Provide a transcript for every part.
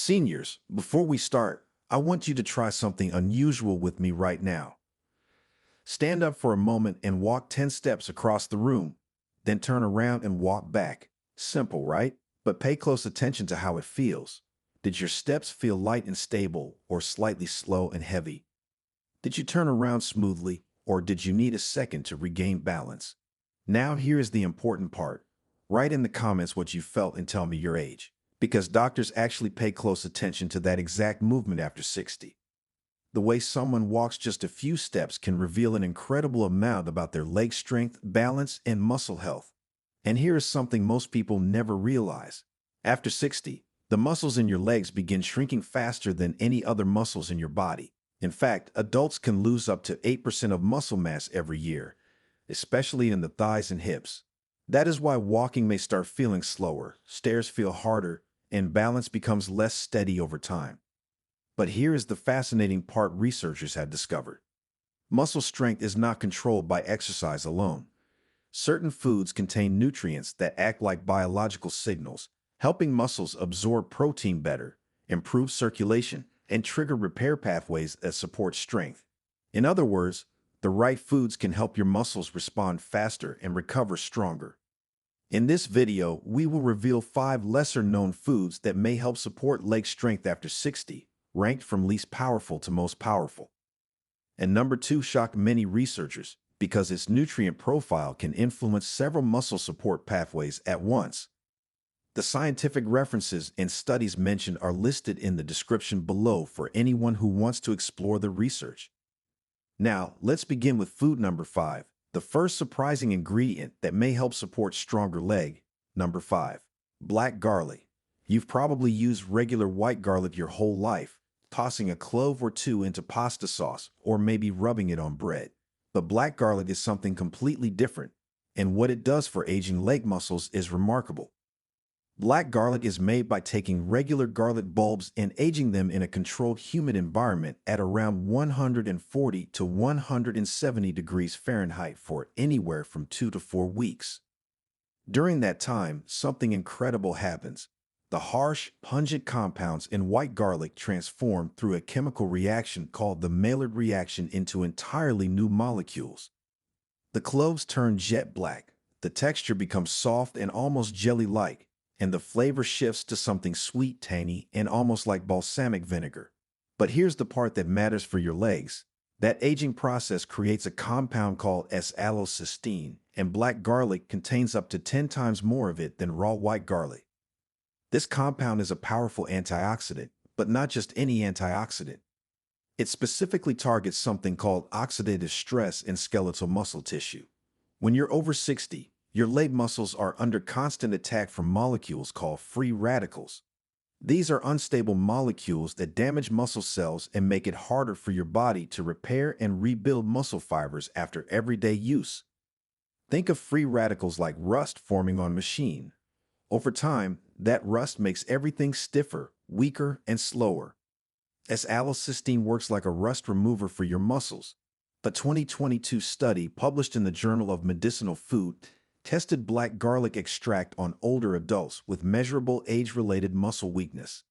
Seniors, before we start, I want you to try something unusual with me right now. Stand up for a moment and walk 10 steps across the room, then turn around and walk back. Simple, right? But pay close attention to how it feels. Did your steps feel light and stable or slightly slow and heavy? Did you turn around smoothly or did you need a second to regain balance? Now here is the important part. Write in the comments what you felt and tell me your age, because doctors actually pay close attention to that exact movement after 60. The way someone walks just a few steps can reveal an incredible amount about their leg strength, balance, and muscle health. And here is something most people never realize. After 60, the muscles in your legs begin shrinking faster than any other muscles in your body. In fact, adults can lose up to 8% of muscle mass every year, especially in the thighs and hips. That is why walking may start feeling slower, stairs feel harder, and balance becomes less steady over time. But here is the fascinating part researchers have discovered. Muscle strength is not controlled by exercise alone. Certain foods contain nutrients that act like biological signals, helping muscles absorb protein better, improve circulation, and trigger repair pathways that support strength. In other words, the right foods can help your muscles respond faster and recover stronger. In this video, we will reveal 5 lesser-known foods that may help support leg strength after 60, ranked from least powerful to most powerful. And number 2 shocked many researchers because its nutrient profile can influence several muscle support pathways at once. The scientific references and studies mentioned are listed in the description below for anyone who wants to explore the research. Now, let's begin with food number 5, the first surprising ingredient that may help support stronger leg. Number 5, black garlic. You've probably used regular white garlic your whole life, tossing a clove or two into pasta sauce or maybe rubbing it on bread. But black garlic is something completely different, and what it does for aging leg muscles is remarkable. Black garlic is made by taking regular garlic bulbs and aging them in a controlled humid environment at around 140 to 170 degrees Fahrenheit for anywhere from 2 to 4 weeks. During that time, something incredible happens. The harsh, pungent compounds in white garlic transform through a chemical reaction called the Maillard reaction into entirely new molecules. The cloves turn jet black, the texture becomes soft and almost jelly-like, and the flavor shifts to something sweet, tangy, and almost like balsamic vinegar. But here's the part that matters for your legs. That aging process creates a compound called S-allocysteine, and black garlic contains up to 10 times more of it than raw white garlic. This compound is a powerful antioxidant, but not just any antioxidant. It specifically targets something called oxidative stress in skeletal muscle tissue. When you're over 60, your leg muscles are under constant attack from molecules called free radicals. These are unstable molecules that damage muscle cells and make it harder for your body to repair and rebuild muscle fibers after everyday use. Think of free radicals like rust forming on a machine. Over time, that rust makes everything stiffer, weaker, and slower. S-allocysteine works like a rust remover for your muscles. A 2022 study published in the Journal of Medicinal Food tested black garlic extract on older adults with measurable age-related muscle weakness.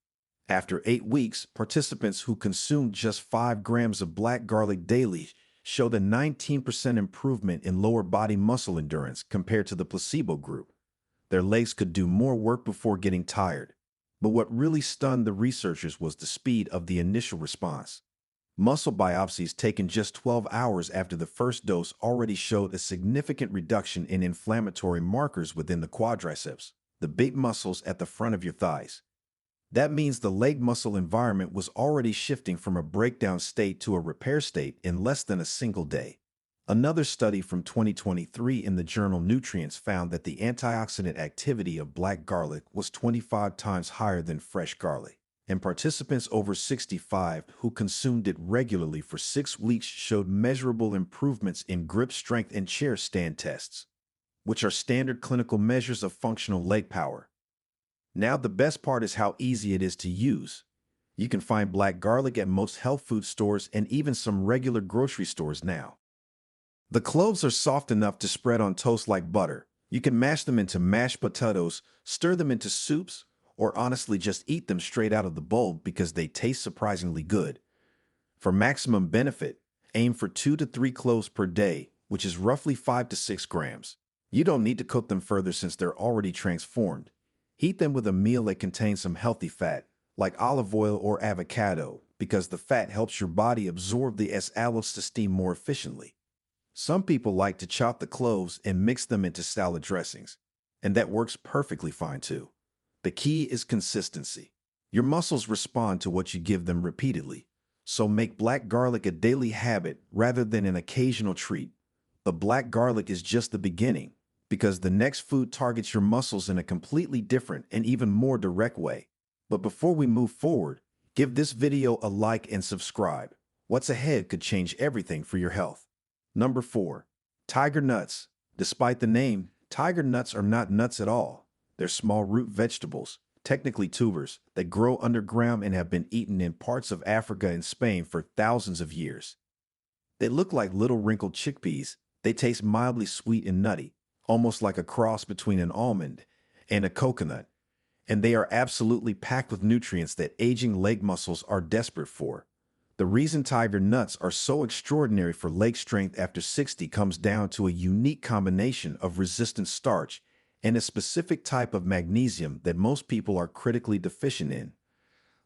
After 8 weeks, participants who consumed just 5 grams of black garlic daily showed a 19% improvement in lower body muscle endurance compared to the placebo group. Their legs could do more work before getting tired. But what really stunned the researchers was the speed of the initial response. Muscle biopsies taken just 12 hours after the first dose already showed a significant reduction in inflammatory markers within the quadriceps, the big muscles at the front of your thighs. That means the leg muscle environment was already shifting from a breakdown state to a repair state in less than a single day. Another study from 2023 in the journal Nutrients found that the antioxidant activity of black garlic was 25 times higher than fresh garlic, and participants over 65 who consumed it regularly for 6 weeks showed measurable improvements in grip strength and chair stand tests, which are standard clinical measures of functional leg power. Now the best part is how easy it is to use. You can find black garlic at most health food stores and even some regular grocery stores now. The cloves are soft enough to spread on toast like butter. You can mash them into mashed potatoes, stir them into soups, or honestly just eat them straight out of the bulb because they taste surprisingly good. For maximum benefit, aim for 2 to 3 cloves per day, which is roughly 5 to 6 grams. You don't need to cook them further since they're already transformed. Heat them with a meal that contains some healthy fat, like olive oil or avocado, because the fat helps your body absorb the S-aloes to steam more efficiently. Some people like to chop the cloves and mix them into salad dressings, and that works perfectly fine too. The key is consistency. Your muscles respond to what you give them repeatedly, so make black garlic a daily habit rather than an occasional treat. The black garlic is just the beginning, because the next food targets your muscles in a completely different and even more direct way. But before we move forward, give this video a like and subscribe. What's ahead could change everything for your health. Number 4. Tiger nuts. Despite the name, tiger nuts are not nuts at all. They're small root vegetables, technically tubers, that grow underground and have been eaten in parts of Africa and Spain for thousands of years. They look like little wrinkled chickpeas. They taste mildly sweet and nutty, almost like a cross between an almond and a coconut. And they are absolutely packed with nutrients that aging leg muscles are desperate for. The reason tiger nuts are so extraordinary for leg strength after 60 comes down to a unique combination of resistant starch and a specific type of magnesium that most people are critically deficient in.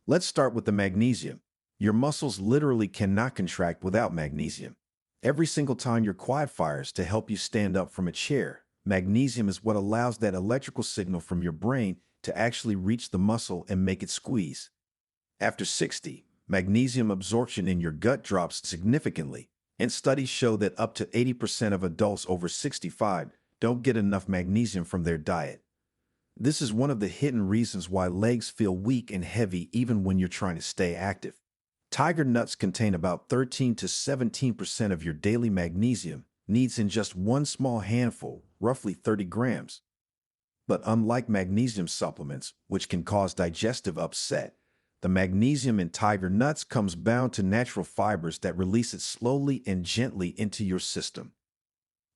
Let's start with the magnesium. Your muscles literally cannot contract without magnesium. Every single time your quad fires to help you stand up from a chair, magnesium is what allows that electrical signal from your brain to actually reach the muscle and make it squeeze. After 60, magnesium absorption in your gut drops significantly, and studies show that up to 80% of adults over 65 don't get enough magnesium from their diet. This is one of the hidden reasons why legs feel weak and heavy even when you're trying to stay active. Tiger nuts contain about 13 to 17% of your daily magnesium needs in just one small handful, roughly 30 grams. But unlike magnesium supplements, which can cause digestive upset, the magnesium in tiger nuts comes bound to natural fibers that release it slowly and gently into your system.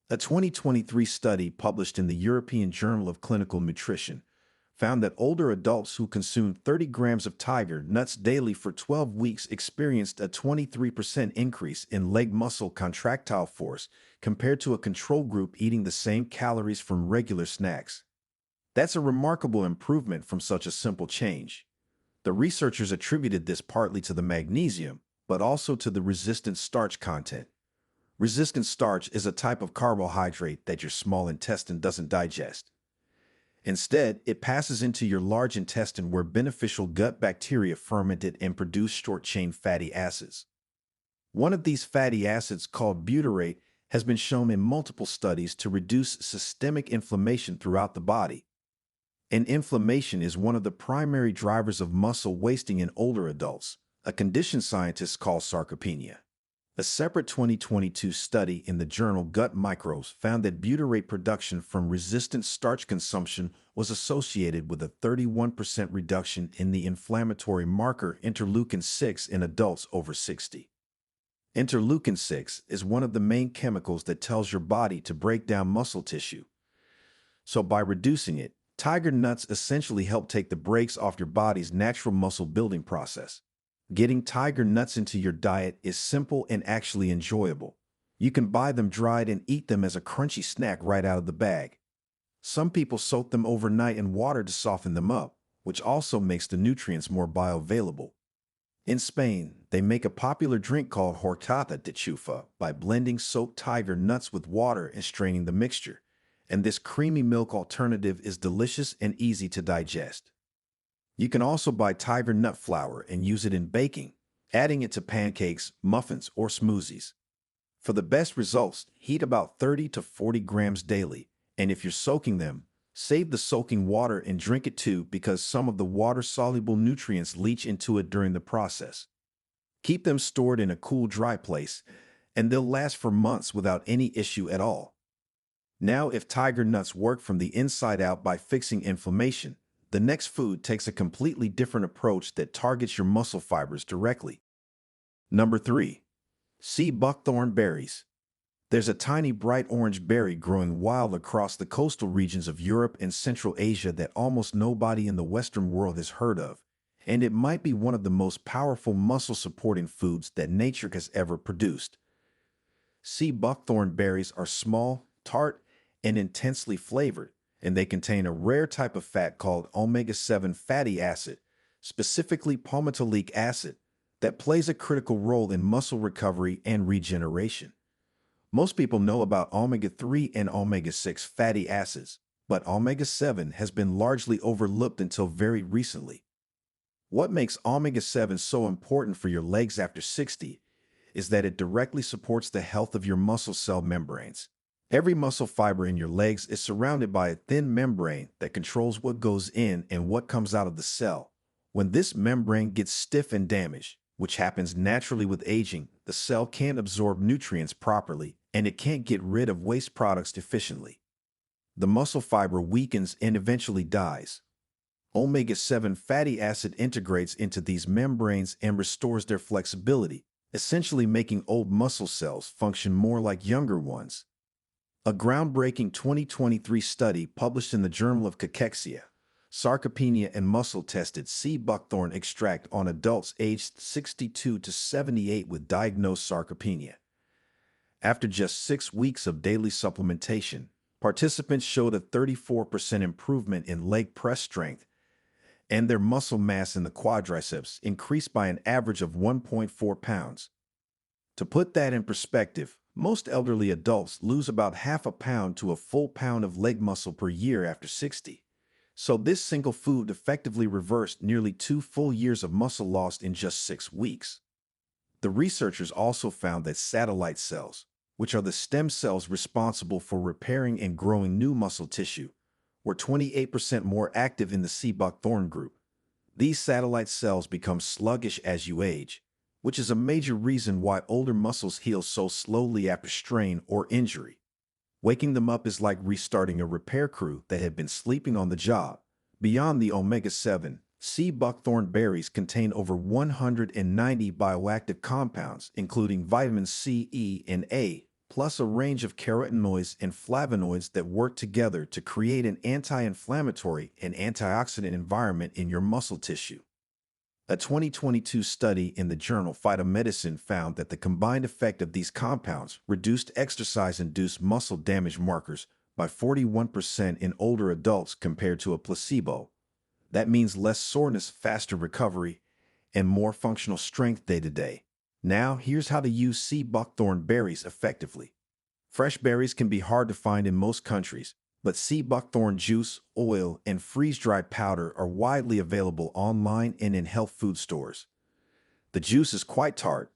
A 2023 study published in the European Journal of Clinical Nutrition found that older adults who consumed 30 grams of tiger nuts daily for 12 weeks experienced a 23% increase in leg muscle contractile force compared to a control group eating the same calories from regular snacks. That's a remarkable improvement from such a simple change. The researchers attributed this partly to the magnesium, but also to the resistant starch content. Resistant starch is a type of carbohydrate that your small intestine doesn't digest. Instead, it passes into your large intestine where beneficial gut bacteria ferment it and produce short-chain fatty acids. One of these fatty acids, called butyrate, has been shown in multiple studies to reduce systemic inflammation throughout the body. And inflammation is one of the primary drivers of muscle wasting in older adults, a condition scientists call sarcopenia. A separate 2022 study in the journal Gut Microbes found that butyrate production from resistant starch consumption was associated with a 31% reduction in the inflammatory marker interleukin-6 in adults over 60. Interleukin-6 is one of the main chemicals that tells your body to break down muscle tissue. So by reducing it, tiger nuts essentially help take the brakes off your body's natural muscle building process. Getting tiger nuts into your diet is simple and actually enjoyable. You can buy them dried and eat them as a crunchy snack right out of the bag. Some people soak them overnight in water to soften them up, which also makes the nutrients more bioavailable. In Spain, they make a popular drink called horchata de chufa by blending soaked tiger nuts with water and straining the mixture. And this creamy milk alternative is delicious and easy to digest. You can also buy tiger nut flour and use it in baking, adding it to pancakes, muffins, or smoothies. For the best results, heat about 30 to 40 grams daily, and if you're soaking them, save the soaking water and drink it too because some of the water-soluble nutrients leach into it during the process. Keep them stored in a cool, dry place, and they'll last for months without any issue at all. Now, if tiger nuts work from the inside out by fixing inflammation, the next food takes a completely different approach that targets your muscle fibers directly. Number 3. Sea buckthorn berries. There's a tiny bright orange berry growing wild across the coastal regions of Europe and Central Asia that almost nobody in the Western world has heard of, and it might be one of the most powerful muscle-supporting foods that nature has ever produced. Sea buckthorn berries are small, tart, and intensely flavored, and they contain a rare type of fat called omega-7 fatty acid, specifically palmitoleic acid, that plays a critical role in muscle recovery and regeneration. Most people know about omega-3 and omega-6 fatty acids, but omega-7 has been largely overlooked until very recently. What makes omega-7 so important for your legs after 60 is that it directly supports the health of your muscle cell membranes. Every muscle fiber in your legs is surrounded by a thin membrane that controls what goes in and what comes out of the cell. When this membrane gets stiff and damaged, which happens naturally with aging, the cell can't absorb nutrients properly and it can't get rid of waste products efficiently. The muscle fiber weakens and eventually dies. Omega-7 fatty acid integrates into these membranes and restores their flexibility, essentially making old muscle cells function more like younger ones. A groundbreaking 2023 study published in the Journal of Cachexia, Sarcopenia and Muscle tested sea buckthorn extract on adults aged 62 to 78 with diagnosed sarcopenia. After just 6 weeks of daily supplementation, participants showed a 34% improvement in leg press strength, and their muscle mass in the quadriceps increased by an average of 1.4 pounds. To put that in perspective, most elderly adults lose about half a pound to a full pound of leg muscle per year after 60. So this single food effectively reversed nearly 2 full years of muscle loss in just 6 weeks. The researchers also found that satellite cells, which are the stem cells responsible for repairing and growing new muscle tissue, were 28% more active in the sea buckthorn group. These satellite cells become sluggish as you age, which is a major reason why older muscles heal so slowly after strain or injury. Waking them up is like restarting a repair crew that had been sleeping on the job. Beyond the omega-7, sea buckthorn berries contain over 190 bioactive compounds, including vitamins C, E, and A, plus a range of carotenoids and flavonoids that work together to create an anti-inflammatory and antioxidant environment in your muscle tissue. A 2022 study in the journal Phytomedicine found that the combined effect of these compounds reduced exercise-induced muscle damage markers by 41% in older adults compared to a placebo. That means less soreness, faster recovery, and more functional strength day to day. Now, here's how to use sea buckthorn berries effectively. Fresh berries can be hard to find in most countries, but sea buckthorn juice, oil, and freeze-dried powder are widely available online and in health food stores. The juice is quite tart,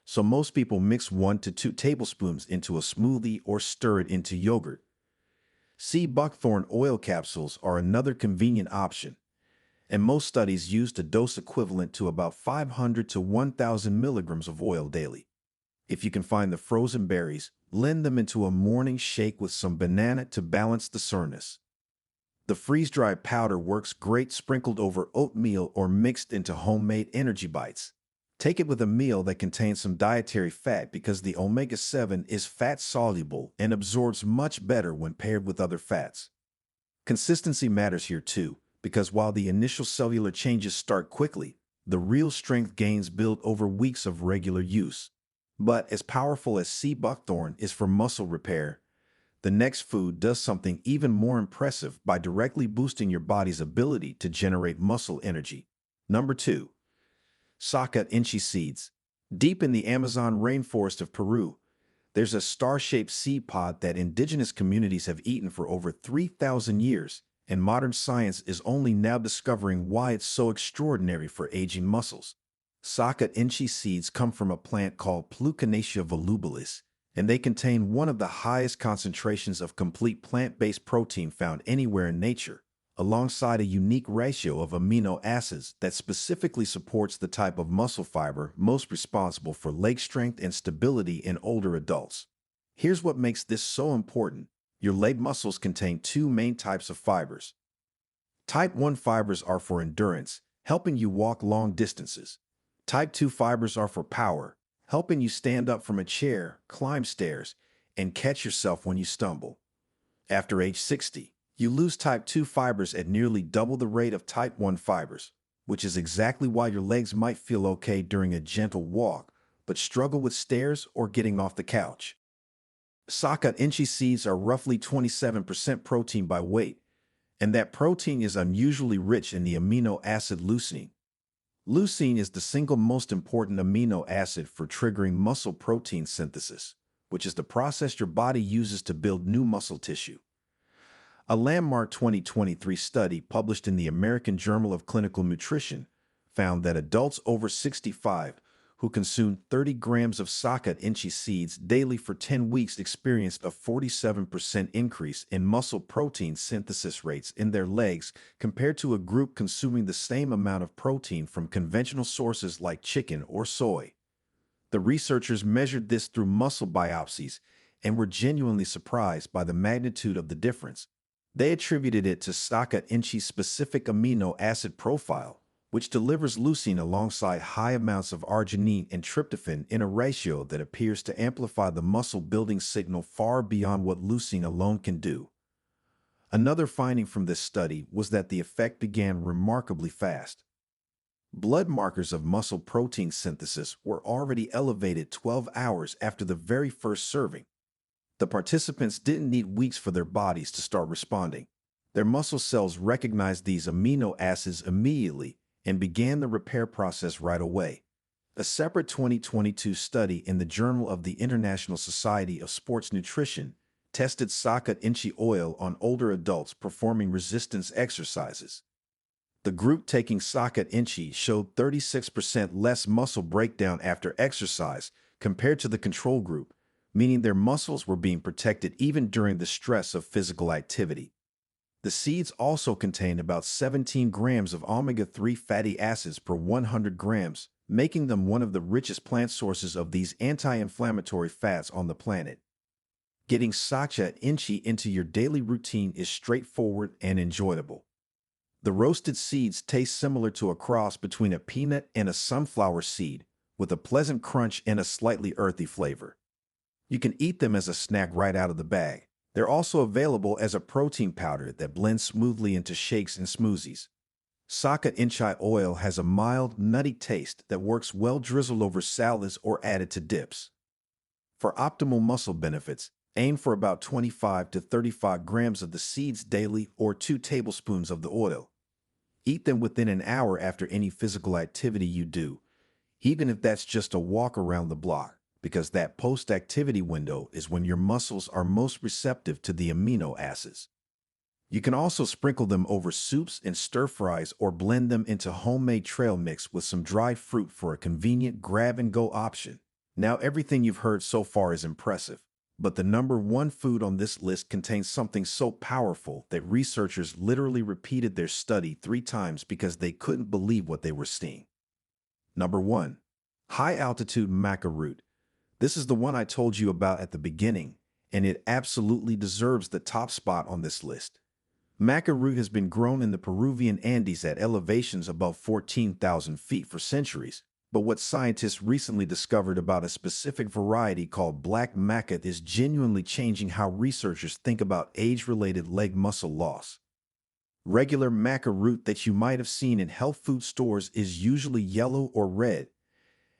so most people mix 1 to 2 tablespoons into a smoothie or stir it into yogurt. Sea buckthorn oil capsules are another convenient option, and most studies used a dose equivalent to about 500 to 1,000 milligrams of oil daily. If you can find the frozen berries, blend them into a morning shake with some banana to balance the soreness. The freeze-dried powder works great sprinkled over oatmeal or mixed into homemade energy bites. Take it with a meal that contains some dietary fat because the omega-7 is fat-soluble and absorbs much better when paired with other fats. Consistency matters here too, because while the initial cellular changes start quickly, the real strength gains build over weeks of regular use. But as powerful as sea buckthorn is for muscle repair, the next food does something even more impressive by directly boosting your body's ability to generate muscle energy. Number 2. Sarcopenia seeds. Deep in the Amazon rainforest of Peru, there's a star-shaped seed pod that indigenous communities have eaten for over 3,000 years, and modern science is only now discovering why it's so extraordinary for aging muscles. Sarcopenia seeds come from a plant called Plucanaceae volubilis, and they contain one of the highest concentrations of complete plant-based protein found anywhere in nature, alongside a unique ratio of amino acids that specifically supports the type of muscle fiber most responsible for leg strength and stability in older adults. Here's what makes this so important. Your leg muscles contain 2 main types of fibers. Type 1 fibers are for endurance, helping you walk long distances. Type 2 fibers are for power, helping you stand up from a chair, climb stairs, and catch yourself when you stumble. After age 60, you lose type 2 fibers at nearly double the rate of type 1 fibers, which is exactly why your legs might feel okay during a gentle walk, but struggle with stairs or getting off the couch. Sarcopenia seeds are roughly 27% protein by weight, and that protein is unusually rich in the amino acid leucine. Leucine is the single most important amino acid for triggering muscle protein synthesis, which is the process your body uses to build new muscle tissue. A landmark 2023 study published in the American Journal of Clinical Nutrition found that adults over 65 who consumed 30 grams of Sarcopenia seeds daily for 10 weeks experienced a 47% increase in muscle protein synthesis rates in their legs compared to a group consuming the same amount of protein from conventional sources like chicken or soy. The researchers measured this through muscle biopsies and were genuinely surprised by the magnitude of the difference. They attributed it to Sarcopenia's specific amino acid profile, which delivers leucine alongside high amounts of arginine and tryptophan in a ratio that appears to amplify the muscle-building signal far beyond what leucine alone can do. Another finding from this study was that the effect began remarkably fast. Blood markers of muscle protein synthesis were already elevated 12 hours after the very first serving. The participants didn't need weeks for their bodies to start responding. Their muscle cells recognized these amino acids immediately and began the repair process right away. A separate 2022 study in the Journal of the International Society of Sports Nutrition tested Sarcopenia oil on older adults performing resistance exercises. The group taking Sarcopenia showed 36% less muscle breakdown after exercise compared to the control group, meaning their muscles were being protected even during the stress of physical activity. The seeds also contain about 17 grams of omega-3 fatty acids per 100 grams, making them one of the richest plant sources of these anti-inflammatory fats on the planet. Getting Sarcopenia into your daily routine is straightforward and enjoyable. The roasted seeds taste similar to a cross between a peanut and a sunflower seed, with a pleasant crunch and a slightly earthy flavor. You can eat them as a snack right out of the bag. They're also available as a protein powder that blends smoothly into shakes and smoothies. Sarcopenia oil has a mild, nutty taste that works well drizzled over salads or added to dips. For optimal muscle benefits, aim for about 25 to 35 grams of the seeds daily or 2 tablespoons of the oil. Eat them within an hour after any physical activity you do, even if that's just a walk around the block, because that post-activity window is when your muscles are most receptive to the amino acids. You can also sprinkle them over soups and stir-fries or blend them into homemade trail mix with some dried fruit for a convenient grab-and-go option. Now, everything you've heard so far is impressive, but the number one food on this list contains something so powerful that researchers literally repeated their study 3 times because they couldn't believe what they were seeing. Number 1. High-altitude maca root. This is the one I told you about at the beginning, and it absolutely deserves the top spot on this list. Maca root has been grown in the Peruvian Andes at elevations above 14,000 feet for centuries, but what scientists recently discovered about a specific variety called black maca is genuinely changing how researchers think about age-related leg muscle loss. Regular maca root that you might have seen in health food stores is usually yellow or red,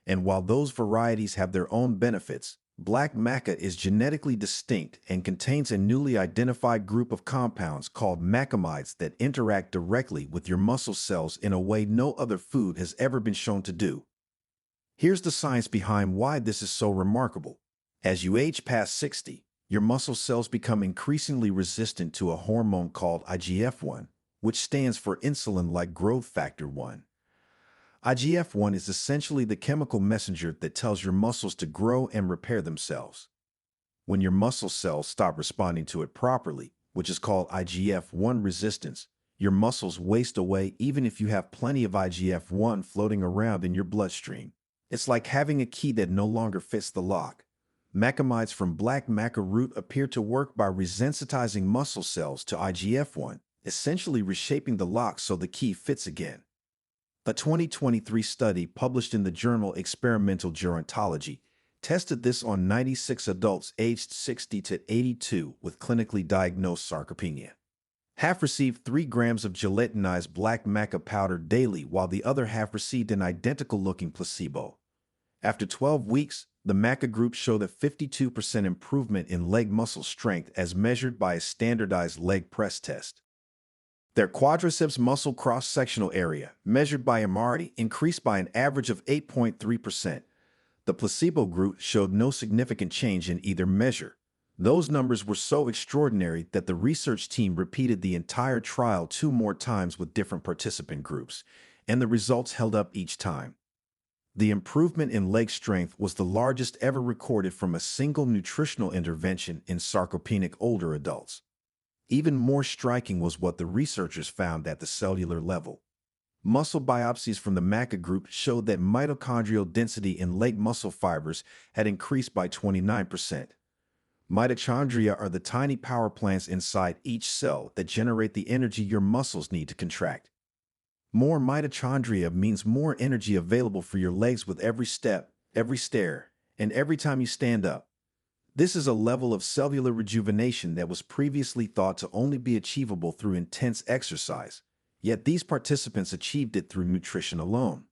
and while those varieties have their own benefits, black maca is genetically distinct and contains a newly identified group of compounds called macamides that interact directly with your muscle cells in a way no other food has ever been shown to do. Here's the science behind why this is so remarkable. As you age past 60, your muscle cells become increasingly resistant to a hormone called IGF-1, which stands for insulin-like growth factor 1. IGF-1 is essentially the chemical messenger that tells your muscles to grow and repair themselves. When your muscle cells stop responding to it properly, which is called IGF-1 resistance, your muscles waste away even if you have plenty of IGF-1 floating around in your bloodstream. It's like having a key that no longer fits the lock. Macamides from black maca root appear to work by resensitizing muscle cells to IGF-1, essentially reshaping the lock so the key fits again. A 2023 study published in the journal Experimental Gerontology tested this on 96 adults aged 60 to 82 with clinically diagnosed sarcopenia. Half received 3 grams of gelatinized black maca powder daily, while the other half received an identical-looking placebo. After 12 weeks, the maca group showed a 52% improvement in leg muscle strength as measured by a standardized leg press test. Their quadriceps muscle cross-sectional area, measured by MRI, increased by an average of 8.3%. The placebo group showed no significant change in either measure. Those numbers were so extraordinary that the research team repeated the entire trial 2 more times with different participant groups, and the results held up each time. The improvement in leg strength was the largest ever recorded from a single nutritional intervention in sarcopenic older adults. Even more striking was what the researchers found at the cellular level. Muscle biopsies from the maca group showed that mitochondrial density in leg muscle fibers had increased by 29%. Mitochondria are the tiny power plants inside each cell that generate the energy your muscles need to contract. More mitochondria means more energy available for your legs with every step, every stare, and every time you stand up. This is a level of cellular rejuvenation that was previously thought to only be achievable through intense exercise, yet these participants achieved it through nutrition alone.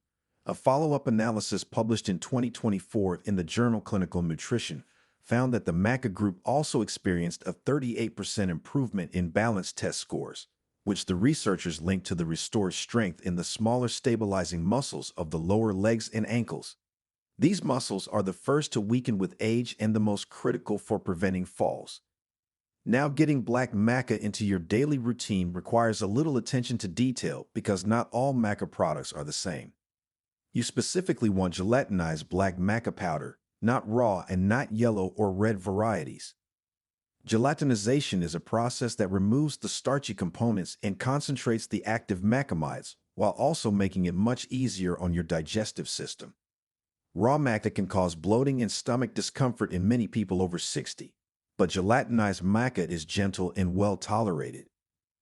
A follow-up analysis published in 2024 in the journal Clinical Nutrition found that the maca group also experienced a 38% improvement in balance test scores, which the researchers linked to the restored strength in the smaller stabilizing muscles of the lower legs and ankles. These muscles are the first to weaken with age and the most critical for preventing falls. Now, getting black maca into your daily routine requires a little attention to detail because not all maca products are the same. You specifically want gelatinized black maca powder, not raw and not yellow or red varieties. Gelatinization is a process that removes the starchy components and concentrates the active macamides, while also making it much easier on your digestive system. Raw maca can cause bloating and stomach discomfort in many people over 60, but gelatinized maca is gentle and well tolerated.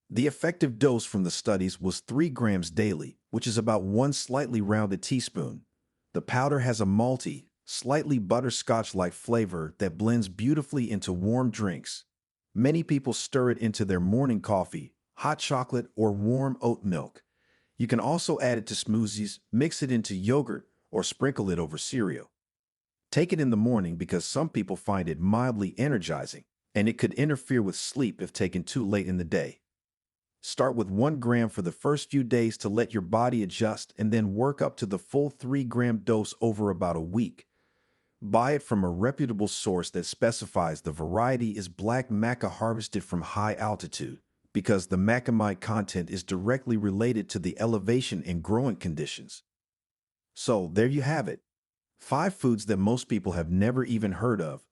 The effective dose from the studies was 3 grams daily, which is about 1 slightly rounded teaspoon. The powder has a malty, slightly butterscotch-like flavor that blends beautifully into warm drinks. Many people stir it into their morning coffee, hot chocolate, or warm oat milk. You can also add it to smoothies, mix it into yogurt, or sprinkle it over cereal. Take it in the morning because some people find it mildly energizing, and it could interfere with sleep if taken too late in the day. Start with 1 gram for the first few days to let your body adjust and then work up to the full 3-gram dose over about a week. Buy it from a reputable source that specifies the variety is black maca harvested from high altitude because the macamide content is directly related to the elevation and growing conditions. So there you have it. 5 foods that most people have never even heard of,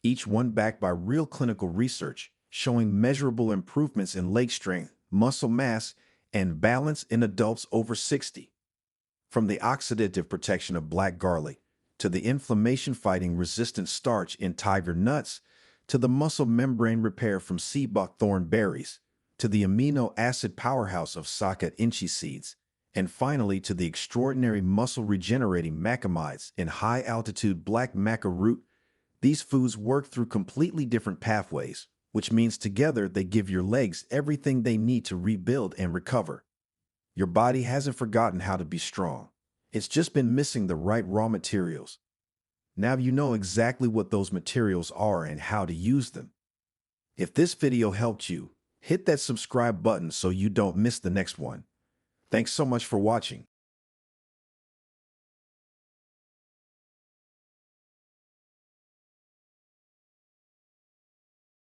each one backed by real clinical research, showing measurable improvements in leg strength, muscle mass, and balance in adults over 60. From the oxidative protection of black garlic, to the inflammation-fighting resistant starch in tiger nuts, to the muscle membrane repair from sea buckthorn berries, to the amino acid powerhouse of Saka inchi seeds, and finally to the extraordinary muscle-regenerating macamides in high-altitude black maca root, these foods work through completely different pathways, which means together they give your legs everything they need to rebuild and recover. Your body hasn't forgotten how to be strong. It's just been missing the right raw materials. Now you know exactly what those materials are and how to use them. If this video helped you, hit that subscribe button so you don't miss the next one. Thanks so much for watching.